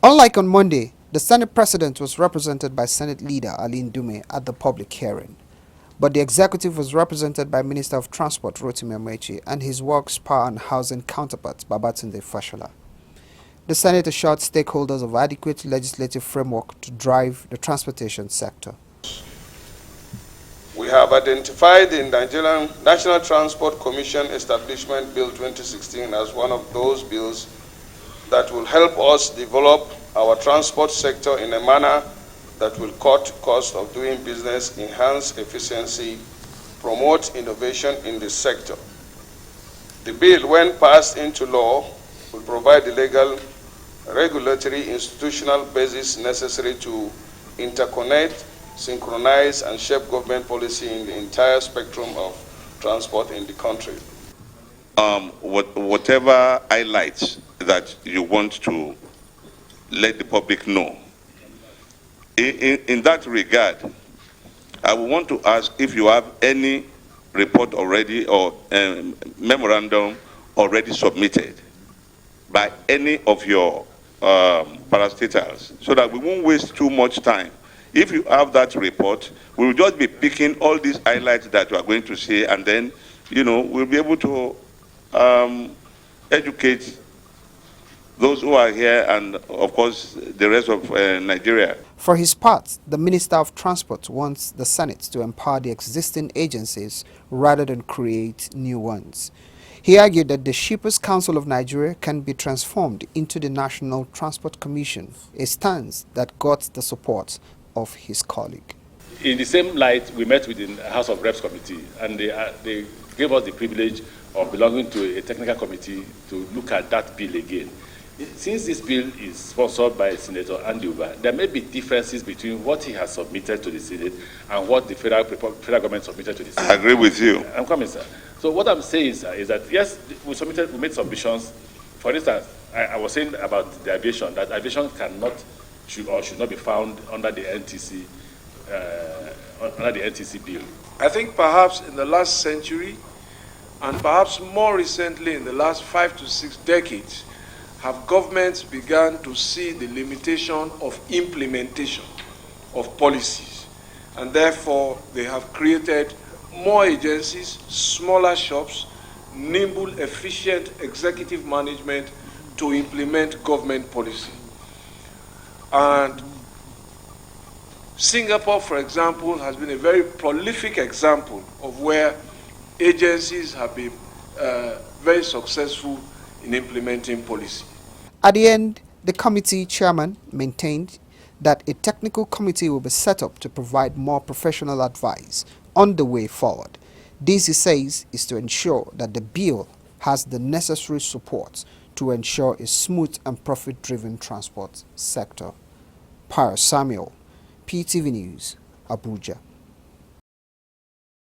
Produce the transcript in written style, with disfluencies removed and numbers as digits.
Unlike on Monday, the Senate President was represented by Senate Leader Aline Dume at the public hearing, but the executive was represented by Minister of Transport Rotimi Amechi and his Works, Power and Housing counterpart Babatunde Fashola. The Senate assured stakeholders of adequate legislative framework to drive the transportation sector. We have identified the Nigerian National Transport Commission Establishment Bill 2016 as one of those bills that will help us develop our transport sector in a manner that will cut cost of doing business, enhance efficiency, promote innovation in the sector. The bill, when passed into law, will provide the legal, regulatory, institutional basis necessary to interconnect, synchronize, and shape government policy in the entire spectrum of transport in the country. Whatever highlights that you want to let the public know. In that regard, I would want to ask if you have any report already or memorandum already submitted by any of your parastatals, so that we won't waste too much time. If you have that report, we will just be picking all these highlights that you are going to say, and then, we'll be able to educate those who are here and, of course, the rest of Nigeria. For his part, the Minister of Transport wants the Senate to empower the existing agencies rather than create new ones. He argued that the Shippers Council of Nigeria can be transformed into the National Transport Commission, a stance that got the support of his colleague. In the same light, we met with the House of Reps committee, and they gave us the privilege of belonging to a technical committee to look at that bill again. Since this bill is sponsored by Senator Andy Uba, there may be differences between what he has submitted to the Senate and what the federal government submitted to the Senate. I agree with you. I'm coming, sir. So what I'm saying is that, yes, we made submissions. For instance, I was saying about the aviation, that aviation should not be found under the NTC, bill. I think perhaps in the last century, and perhaps more recently in the last 5 to 6 decades, have governments begun to see the limitation of implementation of policies. And therefore, they have created more agencies, smaller shops, nimble, efficient executive management to implement government policy. And Singapore, for example, has been a very prolific example of where agencies have been very successful in implementing policy. At the end, the committee chairman maintained that a technical committee will be set up to provide more professional advice on the way forward. This, he says, is to ensure that the bill has the necessary support to ensure a smooth and profit-driven transport sector. Pius Samuel, PTV News, Abuja.